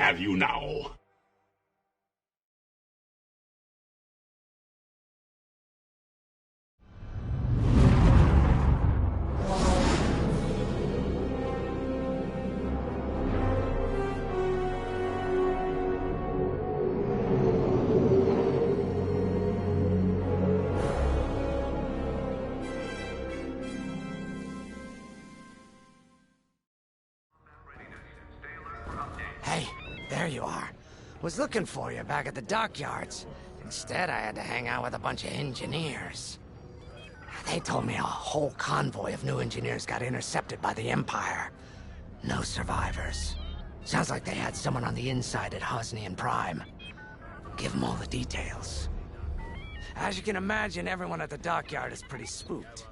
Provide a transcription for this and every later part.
have you now. Hey, there you are. Was looking for you back at the dockyards. Instead, I had to hang out with a bunch of engineers. They told me a whole convoy of new engineers got intercepted by the Empire. No survivors. Sounds like they had someone on the inside at Hosnian Prime. Give them all the details. As you can imagine, everyone at the dockyard is pretty spooked.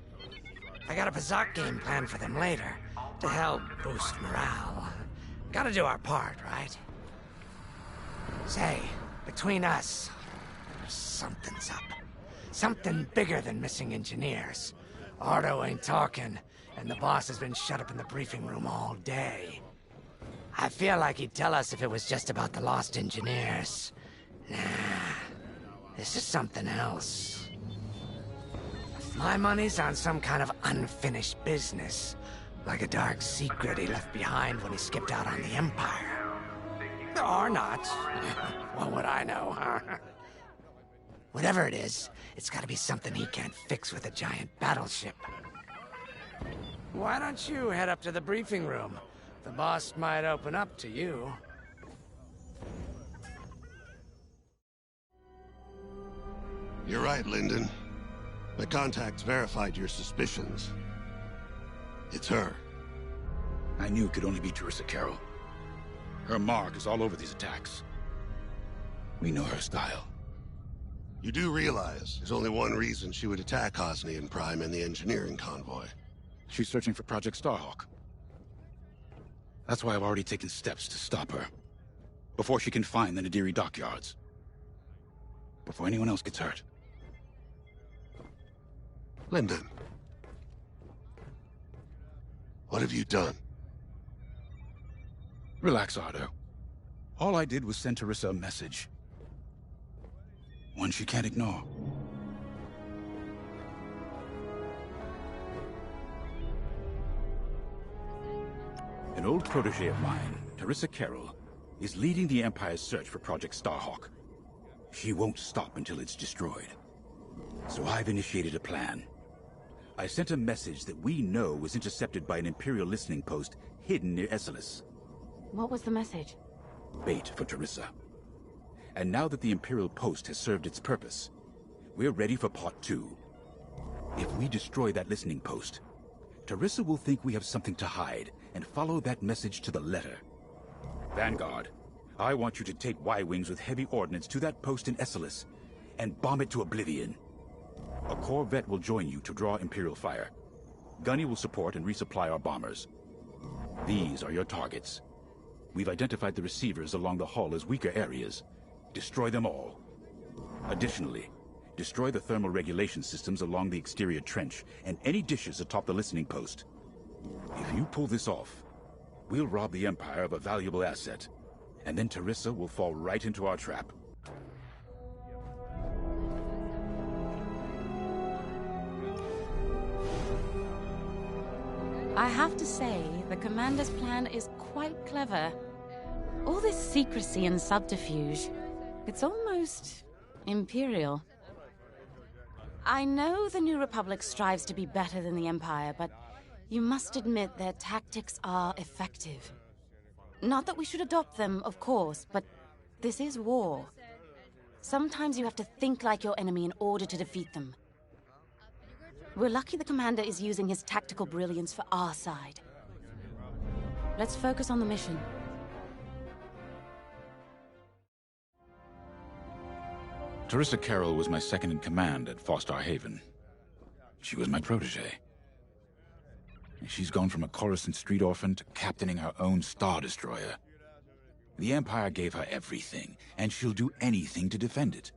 I got a Pazak game planned for them later, to help boost morale. Gotta do our part, right? Say, between us, something's up. Something bigger than missing engineers. Ardo ain't talking, and the boss has been shut up in the briefing room all day. I feel like he'd tell us if it was just about the lost engineers. Nah, this is something else. My money's on some kind of unfinished business. Like a dark secret he left behind when he skipped out on the Empire. Or not. What would I know, huh? Whatever it is, it's gotta be something he can't fix with a giant battleship. Why don't you head up to the briefing room? The boss might open up to you. You're right, Lindon. My contacts verified your suspicions. It's her. I knew it could only be Terisa Kerrill. Her mark is all over these attacks. We know her style. You do realize there's only one reason she would attack Hosnian Prime and the engineering convoy. She's searching for Project Starhawk. That's why I've already taken steps to stop her. Before she can find the Nadiri Dockyards. Before anyone else gets hurt. Lindon. What have you done? Relax, Ardo. All I did was send Terisa a message. One she can't ignore. An old protege of mine, Terisa Kerrill, is leading the Empire's search for Project Starhawk. She won't stop until it's destroyed. So I've initiated a plan. I sent a message that we know was intercepted by an Imperial listening post hidden near Esseles. What was the message? Bait for Terisa. And now that the Imperial post has served its purpose, we're ready for part 2. If we destroy that listening post, Terisa will think we have something to hide and follow that message to the letter. Vanguard, I want you to take Y-Wings with heavy ordnance to that post in Esseles and bomb it to oblivion. A corvette will join you to draw Imperial fire. Gunny will support and resupply our bombers. These are your targets. We've identified the receivers along the hull as weaker areas. Destroy them all. Additionally, destroy the thermal regulation systems along the exterior trench and any dishes atop the listening post. If you pull this off, we'll rob the Empire of a valuable asset, and then Terisa will fall right into our trap. I have to say, the Commander's plan is quite clever. All this secrecy and subterfuge, it's almost Imperial. I know the New Republic strives to be better than the Empire, but you must admit their tactics are effective. Not that we should adopt them, of course, but this is war. Sometimes you have to think like your enemy in order to defeat them. We're lucky the Commander is using his tactical brilliance for our side. Let's focus on the mission. Terisa Kerrill was my second in command at Fostar Haven. She was my protege. She's gone from a Coruscant street orphan to captaining her own Star Destroyer. The Empire gave her everything, and she'll do anything to defend it.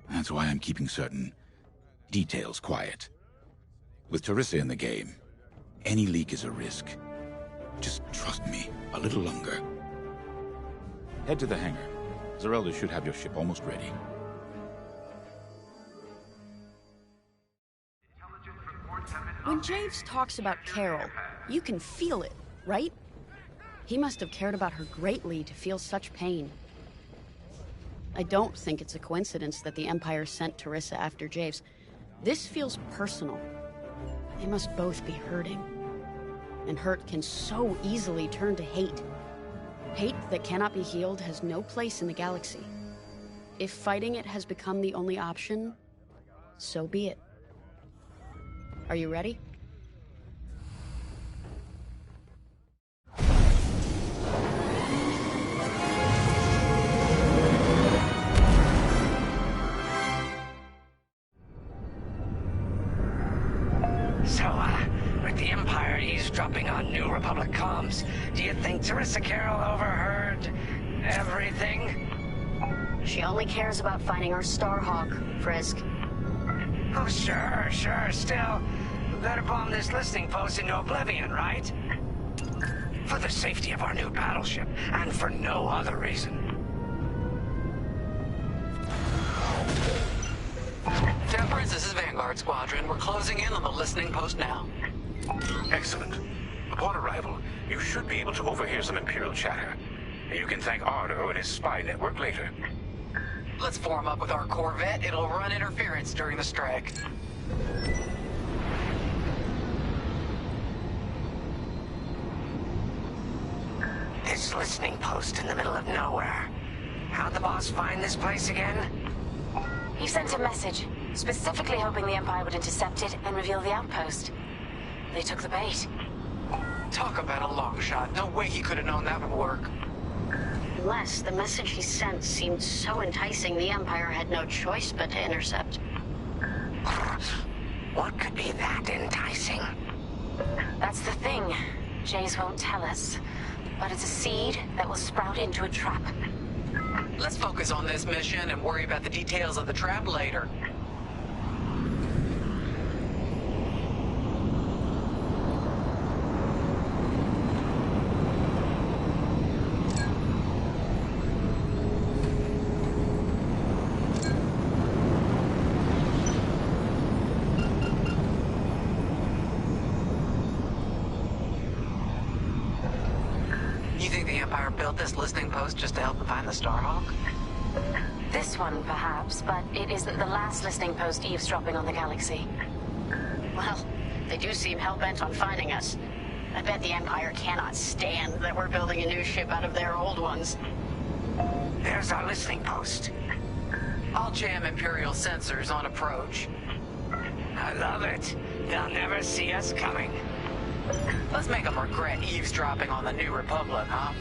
That's why I'm keeping certain details quiet. With Terisa in the game, any leak is a risk. Just trust me a little longer. Head to the hangar. Zerelda should have your ship almost ready. When Javes talks about Kerrill, you can feel it, right? He must have cared about her greatly to feel such pain. I don't think it's a coincidence that the Empire sent Terisa after Javes. This feels personal. They must both be hurting. And hurt can so easily turn to hate. Hate that cannot be healed has no place in the galaxy. If fighting it has become the only option, so be it. Are you ready? With the Empire eavesdropping on New Republic comms, do you think Terisa Kerrill overheard everything? She only cares about finding our Starhawk, Frisk. Oh, sure. Still, better bomb this listening post into oblivion, right? For the safety of our new battleship, and for no other reason. Temperance, this is Vanguard Squadron. We're closing in on the listening post now. Excellent. Upon arrival, you should be able to overhear some Imperial chatter. You can thank Ardo and his spy network later. Let's form up with our Corvette. It'll run interference during the strike. This listening post in the middle of nowhere. How'd the boss find this place again? He sent a message, specifically hoping the Empire would intercept it and reveal the outpost. They took the bait. Talk about a long shot. No way he could have known that would work. Unless the message he sent seemed so enticing the Empire had no choice but to intercept. What could be that enticing? That's the thing. Javes won't tell us. But it's a seed that will sprout into a trap. Let's focus on this mission and worry about the details of the trap later. This listening post just to help them find the Starhawk? This one, perhaps, but it isn't the last listening post eavesdropping on the galaxy. Well, they do seem hell-bent on finding us. I bet the Empire cannot stand that we're building a new ship out of their old ones. There's our listening post. I'll jam Imperial sensors on approach. I love it. They'll never see us coming. Let's make them regret eavesdropping on the New Republic, huh?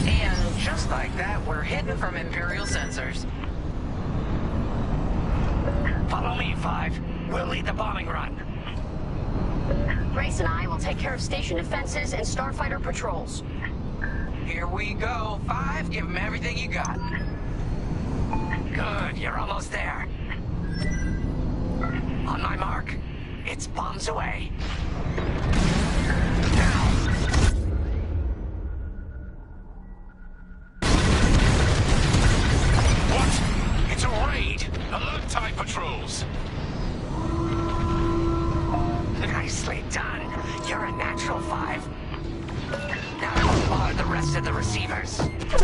And just like that, we're hidden from Imperial sensors. Follow me, 5. We'll lead the bombing run. Grace and I will take care of station defenses and starfighter patrols. Here we go. 5, give them everything you got. Good, you're almost there. On my mark. It's bombs away. Now! What? It's a raid! Alert TIE patrols! Nicely done. You're a natural, 5. Now bombard the rest of the receivers. Get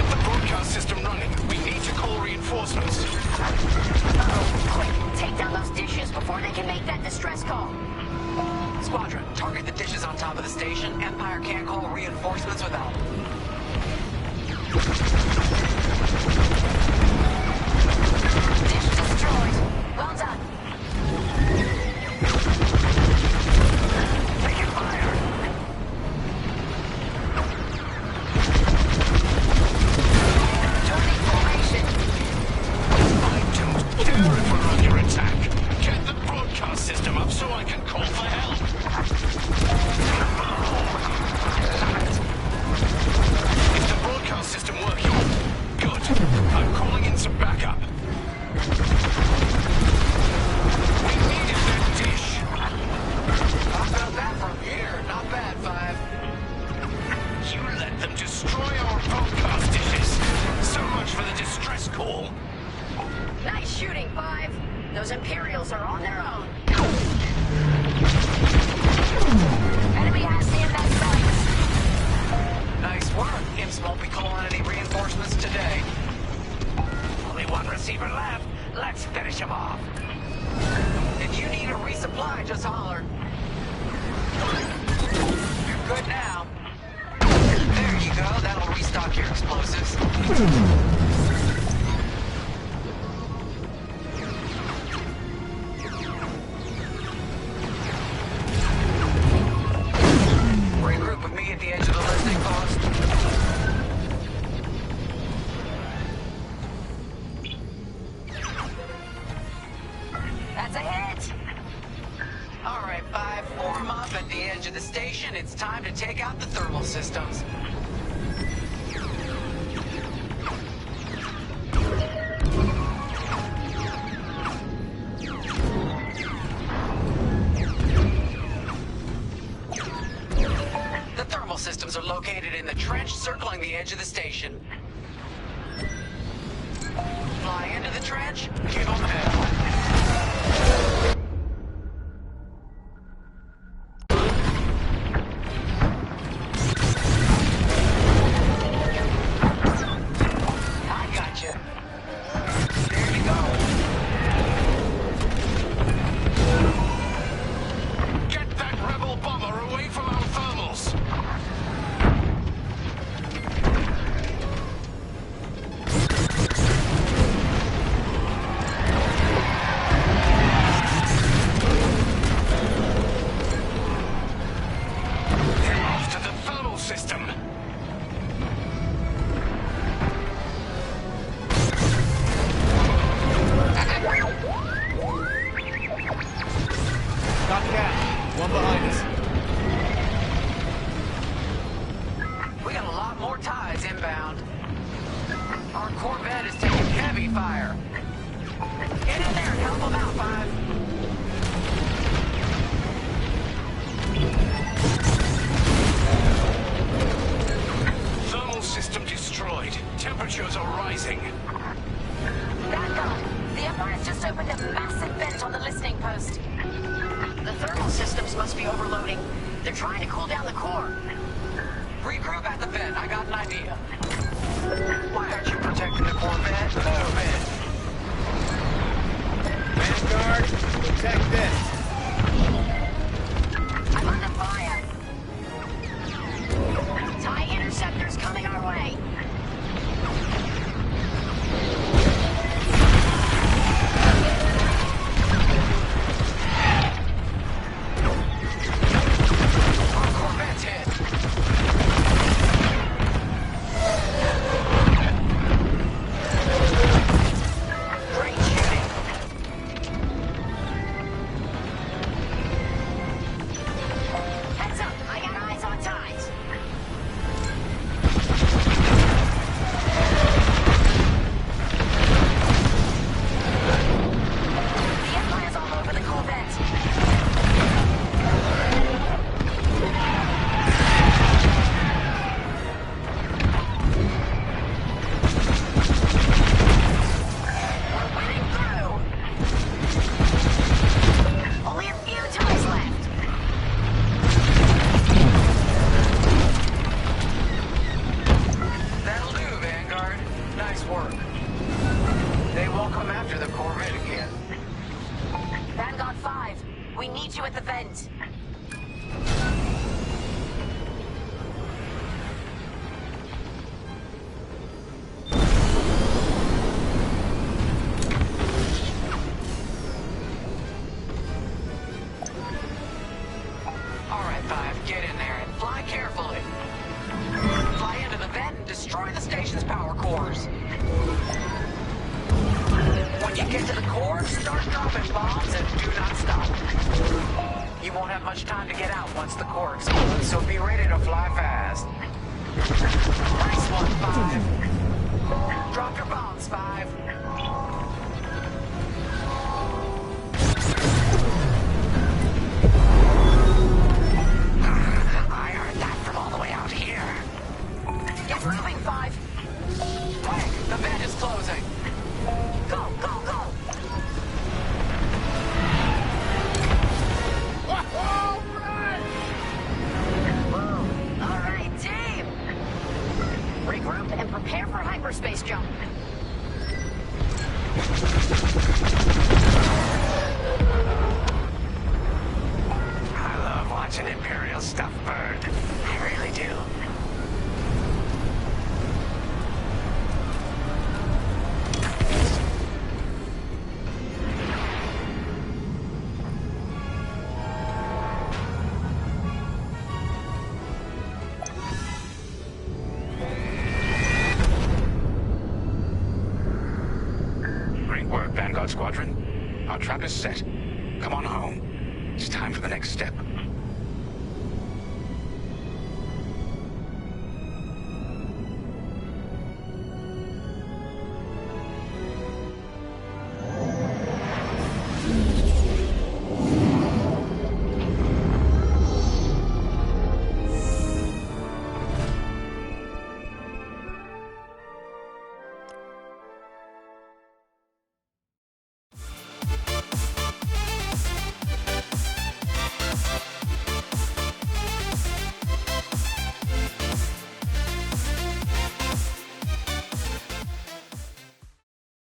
the broadcast system running. We need to call reinforcements. Uh-oh, quick, take down those dishes before they can make that distress call. Squadron, target the dishes on top of the station. Empire can't call reinforcements without them. Dish destroyed. Well done. Taking fire. Joining formation. I don't care if we're under attack. Get the broadcast system up so I can call for help. Is the broadcast system working? Good. I'm calling in some backup. We needed that dish. Imperials are on their own. Enemy has the MS sights. Nice work. Imps won't be calling any reinforcements today. Only one receiver left. Let's finish him off. If you need a resupply, just holler. You're good now. There you go. That'll restock your explosives. Regroup with me at the edge of the listening post. That's a hit. All right, 5, form up at the edge of the station. It's time to take out the thermal systems. The thermal systems are located in the trench circling the edge of the station. Fly into the trench, give them hell. base jump. I love watching Imperial stuff burn. I really do. Great work, Vanguard Squadron. Our trap is set. Come on home. It's time for the next step.